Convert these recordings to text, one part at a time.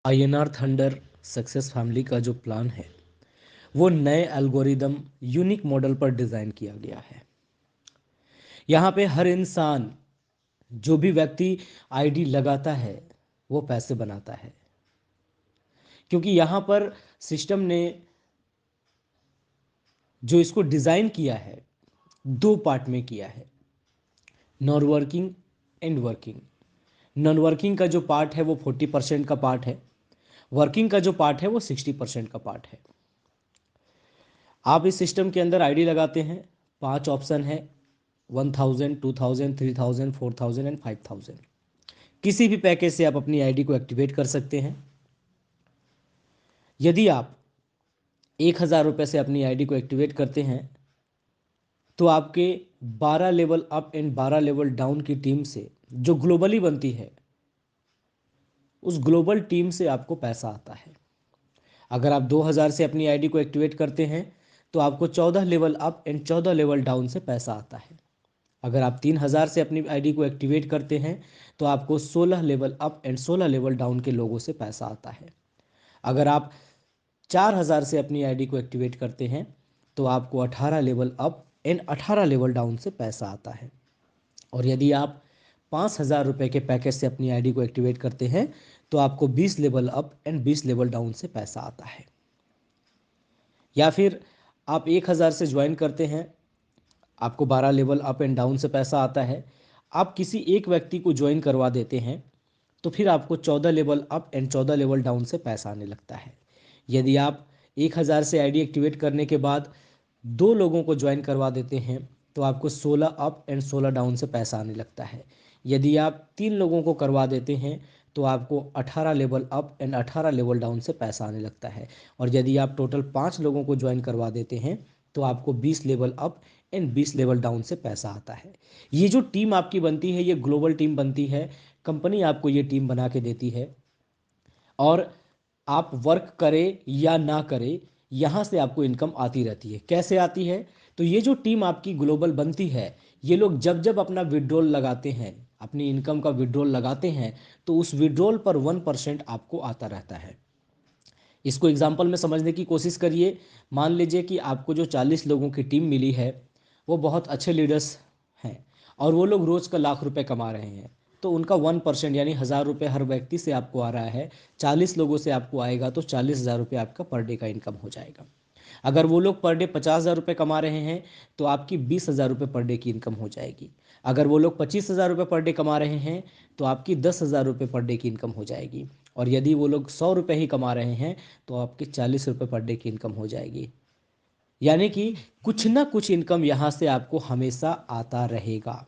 INR thunder success family का जो plan है वो नए एल्गोरिदम यूनिक मॉडल पर डिज़ाइन किया गया है। यहाँ पे हर इंसान, जो भी व्यक्ति आईडी लगाता है वो पैसे बनाता है, क्योंकि यहाँ पर सिस्टम ने जो इसको डिज़ाइन किया है दो पार्ट में किया है, non working and working. Non working का जो पार्ट है वो 40% का पार्ट है, वर्किंग का जो पार्ट है वो 60% का पार्ट है। आप इस सिस्टम के अंदर आईडी लगाते हैं, 5 ऑप्शन है, 1000, 2000, 3000, 4000 एंड 5000। किसी भी पैकेज से आप अपनी आईडी को एक्टिवेट कर सकते हैं। यदि आप 1000 रुपये से अपनी आईडी को एक्टिवेट करते हैं तो आपके 12 level up and 12 level down की टीम से जो ग्लोबली बनती है उस ग्लोबल टीम से आपको पैसा आता है। अगर आप 2000 से अपनी आईडी को एक्टिवेट करते हैं तो आपको 14 level up and 14 level down से पैसा आता है। अगर आप 3000 से अपनी आईडी को एक्टिवेट करते हैं तो आपको 16 level up and 16 level down के लोगों से पैसा आता है। अगर आप 4000 से अपनी आईडी को एक्टिवेट करते हैं तो आपको 18 level up and 18 level down से पैसा आता है। और यदि आप 5000 रुपये के पैकेज से अपनी आईडी को एक्टिवेट करते हैं तो आपको 20 level up and 20 level down से पैसा आता है। या फिर आप 1000 से ज्वाइन करते हैं, आपको 12 लेवल अप एंड डाउन से पैसा आता है। आप किसी एक व्यक्ति को ज्वाइन करवा देते हैं तो फिर आपको 14 level up and 14 level down से पैसा आने लगता है। यदि आप 1000 से आईडी एक्टिवेट करने के बाद 2 लोगों को ज्वाइन करवा देते हैं तो आपको 16 अप एंड 16 डाउन से पैसा आने लगता है। यदि आप 3 लोगों को करवा देते हैं तो आपको 18 level up and 18 level down से पैसा आने लगता है। और यदि आप टोटल 5 लोगों को ज्वाइन करवा देते हैं तो आपको 20 level up and 20 level down से पैसा आता है। ये जो टीम आपकी बनती है ये ग्लोबल टीम बनती है, कंपनी आपको ये टीम बना के देती है। और आप वर्क करें या ना करें, यहाँ से आपको इनकम आती रहती है। कैसे आती है? तो ये जो टीम आपकी ग्लोबल बनती है, ये लोग जब जब अपना विड्रॉल लगाते हैं, अपनी इनकम का विड्रॉल लगाते हैं, तो उस विड्रॉल पर 1% आपको आता रहता है। इसको एग्जाम्पल में समझने की कोशिश करिए। मान लीजिए कि आपको जो 40 लोगों की टीम मिली है वो बहुत अच्छे लीडर्स हैं और वो लोग रोज़ का लाख रुपए कमा रहे हैं, तो उनका 1% यानी 1000 रुपये हर व्यक्ति से आपको आ रहा है। 40 लोगों से आपको आएगा तो 40,000 रुपये आपका पर डे का इनकम हो जाएगा। अगर वो लोग पर डे 50,000 रुपये कमा रहे हैं तो आपकी 20,000 रुपये पर डे की इनकम हो जाएगी। अगर वो लोग 25,000 रुपये पर डे कमा रहे हैं तो आपकी 10,000 रुपये पर डे की इनकम हो जाएगी। और यदि वो लोग 100 रुपये ही कमा रहे हैं तो आपकी 40 रुपये पर डे की इनकम हो जाएगी। यानी कि कुछ ना कुछ इनकम यहाँ से आपको हमेशा आता रहेगा।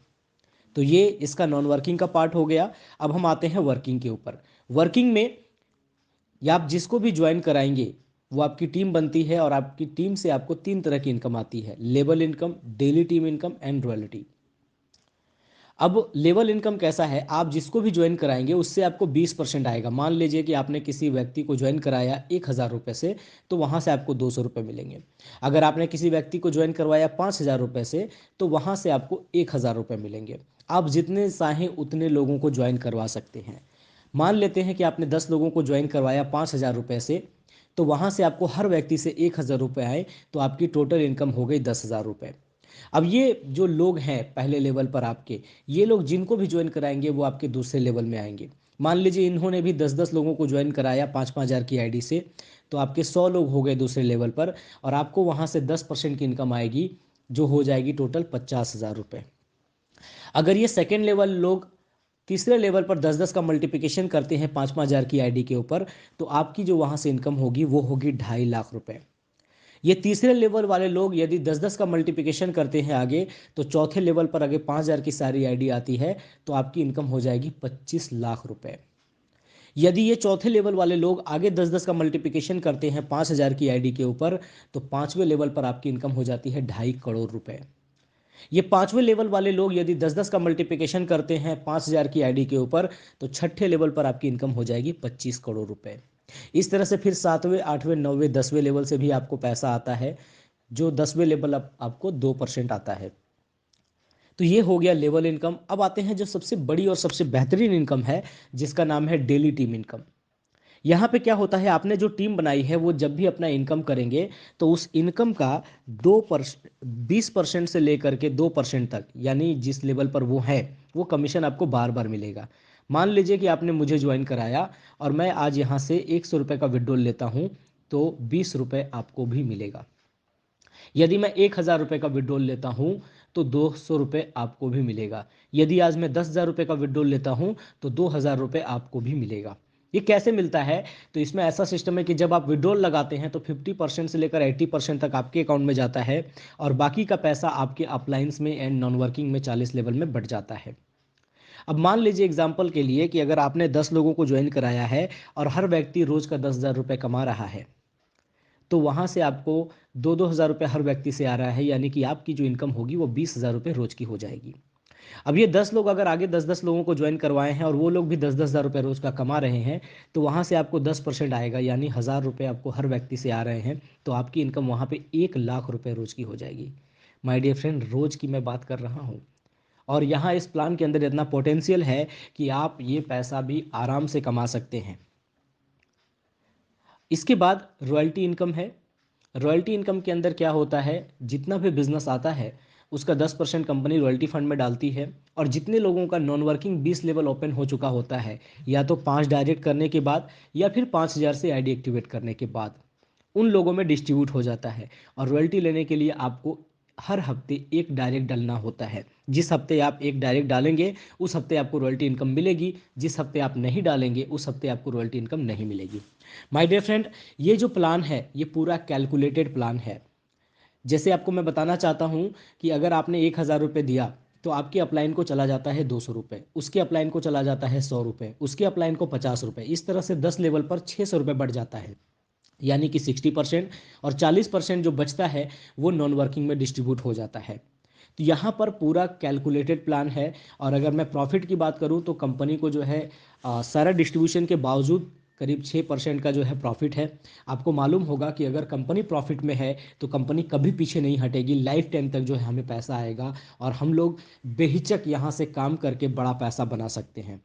तो ये इसका नॉन वर्किंग का पार्ट हो गया। अब हम आते हैं वर्किंग के ऊपर। वर्किंग में या आप जिसको भी ज्वाइन कराएंगे वो आपकी टीम बनती है और आपकी टीम से आपको 3 तरह की इनकम आती है, level income, daily team income and royalty. अब लेवल इनकम कैसा है? आप जिसको भी ज्वाइन कराएंगे उससे आपको 20% आएगा। मान लीजिए कि आपने किसी व्यक्ति को ज्वाइन कराया 1000 रुपये से, तो वहाँ से आपको 200 रुपये मिलेंगे। अगर आपने किसी व्यक्ति को ज्वाइन करवाया 5000 रुपये से तो वहाँ से आपको 1000 रुपये मिलेंगे। आप जितने चाहें उतने लोगों को ज्वाइन करवा सकते हैं। मान लेते हैं कि आपने 10 लोगों को ज्वाइन करवाया 5000 रुपये से, तो वहाँ से आपको हर व्यक्ति से 1000 रुपये आए तो आपकी टोटल इनकम हो गई 10,000 रुपये। अब ये जो लोग हैं पहले लेवल पर आपके, ये लोग जिनको भी ज्वाइन कराएंगे वो आपके दूसरे लेवल में आएंगे। मान लीजिए इन्होंने भी 10-10 लोगों को ज्वाइन कराया 5-5 हज़ार की आईडी से, तो आपके 100 लोग हो गए दूसरे लेवल पर और आपको वहाँ से 10% की इनकम आएगी जो हो जाएगी टोटल 50,000 रुपये। अगर ये सेकेंड लेवल लोग तीसरे लेवल पर 10-10 का मल्टीप्लिकेशन करते हैं 5-5 हज़ार की आईडी के ऊपर, तो आपकी जो वहाँ से इनकम होगी वो होगी 2.5 लाख रुपए। ये तीसरे लेवल वाले लोग यदि 10-10 का मल्टीप्लिकेशन करते हैं आगे, तो चौथे लेवल पर अगर 5,000 की सारी आईडी आती है तो आपकी इनकम हो जाएगी 25 लाख रुपए। यदि ये चौथे लेवल वाले लोग आगे 10-10 का मल्टीप्लिकेशन करते हैं 5,000 की आईडी के ऊपर, तो पांचवें लेवल पर आपकी इनकम हो जाती है 2.5 करोड़ रुपए। ये पांचवें लेवल वाले लोग यदि 10-10 का मल्टीप्लिकेशन करते हैं 5,000 की आईडी के ऊपर, तो छठे लेवल पर आपकी इनकम हो जाएगी 25 करोड़ रुपए। इस तरह से फिर सातवें, आठवें, नौवें, 10वें लेवल से भी आपको पैसा आता है, जो 10वें लेवल आपको 2% आता है। तो ये हो गया लेवल इनकम। अब आते हैं जो सबसे बड़ी और सबसे बेहतरीन इनकम है, जिसका नाम है डेली टीम इनकम। यहाँ पे क्या होता है, आपने जो टीम बनाई है वो जब भी अपना इनकम करेंगे तो उस इनकम का 20% से लेकर के 2% तक, यानी जिस लेवल पर वो है वो कमीशन आपको बार बार मिलेगा। मान लीजिए कि आपने मुझे ज्वाइन कराया और मैं आज यहाँ से 100 रुपये का विड्रॉल लेता हूँ, तो 20 रुपये आपको भी मिलेगा। यदि मैं 1,000 रुपये का विड्रॉल लेता हूँ तो 200 रुपये आपको भी मिलेगा। यदि आज मैं 10,000 रुपये का विड्रॉल लेता हूँ तो 2,000 रुपये आपको भी मिलेगा। ये कैसे मिलता है? तो इसमें ऐसा सिस्टम है कि जब आप विड्रॉल लगाते हैं तो 50% से लेकर 80% तक आपके अकाउंट में जाता है और बाकी का पैसा आपके अपलाइंस में एंड नॉन वर्किंग में 40 लेवल में बढ़ जाता है। अब मान लीजिए एग्जाम्पल के लिए कि अगर आपने 10 लोगों को ज्वाइन कराया है और हर व्यक्ति रोज का 10,000 रुपये कमा रहा है, तो वहाँ से आपको 2-2 हज़ार रुपये हर व्यक्ति से आ रहा है, यानी कि आपकी जो इनकम होगी वो 20,000 रुपये रोज की हो जाएगी। अब ये 10 लोग अगर आगे 10-10 लोगों को ज्वाइन करवाए हैं और वो लोग भी 10-10 हज़ार रुपये रोज का कमा रहे हैं, तो वहाँ से आपको 10% आएगा, यानी 1,000 रुपये आपको हर व्यक्ति से आ रहे हैं, तो आपकी इनकम वहाँ पे 1,00,000 रुपये रोज की हो जाएगी। माय डियर फ्रेंड, रोज की मैं बात कर रहा हूँ। और यहाँ इस प्लान के अंदर इतना पोटेंशियल है कि आप ये पैसा भी आराम से कमा सकते हैं। इसके बाद रॉयल्टी इनकम है। रॉयल्टी इनकम के अंदर क्या होता है, जितना भी बिजनेस आता है उसका 10% कंपनी रॉयल्टी फंड में डालती है, और जितने लोगों का नॉन वर्किंग 20 लेवल ओपन हो चुका होता है, या तो 5 डायरेक्ट करने के बाद या फिर 5,000 से आईडी एक्टिवेट करने के बाद, उन लोगों में डिस्ट्रीब्यूट हो जाता है। और रॉयल्टी लेने के लिए आपको हर हफ्ते एक डायरेक्ट डालना होता है। जिस हफ्ते आप एक डायरेक्ट डालेंगे उस हफ्ते आपको रॉयल्टी इनकम मिलेगी, जिस हफ्ते आप नहीं डालेंगे उस हफ्ते आपको रॉयल्टी इनकम नहीं मिलेगी। माय डियर फ्रेंड, ये जो प्लान है ये पूरा कैलकुलेटेड प्लान है। जैसे आपको मैं बताना चाहता हूँ कि अगर आपने 1,000 रुपये दिया तो आपके अपलाइन को चला जाता है 200 रुपये, उसके अपलाइन को चला जाता है 100 रुपये, उसके अपलाइन को 50 रुपये, इस तरह से 10 लेवल पर 600 रुपये बढ़ जाता है, यानी कि 60%। और 40% जो बचता है वो नॉन वर्किंग में डिस्ट्रीब्यूट हो जाता है। तो यहाँ पर पूरा कैलकुलेटेड प्लान है। और अगर मैं प्रॉफिट की बात करूँ तो कंपनी को जो है सारा डिस्ट्रीब्यूशन के बावजूद करीब 6% का जो है प्रॉफिट है। आपको मालूम होगा कि अगर कंपनी प्रॉफिट में है तो कंपनी कभी पीछे नहीं हटेगी, लाइफ टाइम तक जो है हमें पैसा आएगा और हम लोग बेहिचक यहाँ से काम करके बड़ा पैसा बना सकते हैं।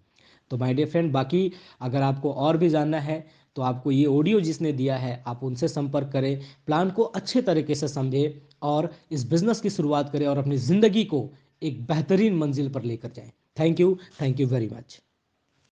तो माय डियर फ्रेंड, बाकी अगर आपको और भी जानना है तो आपको ये ऑडियो जिसने दिया है आप उनसे संपर्क करें, प्लान को अच्छे तरीके से समझें और इस बिज़नेस की शुरुआत करें और अपनी ज़िंदगी को एक बेहतरीन मंजिल पर लेकर जाएं। Thank you very much.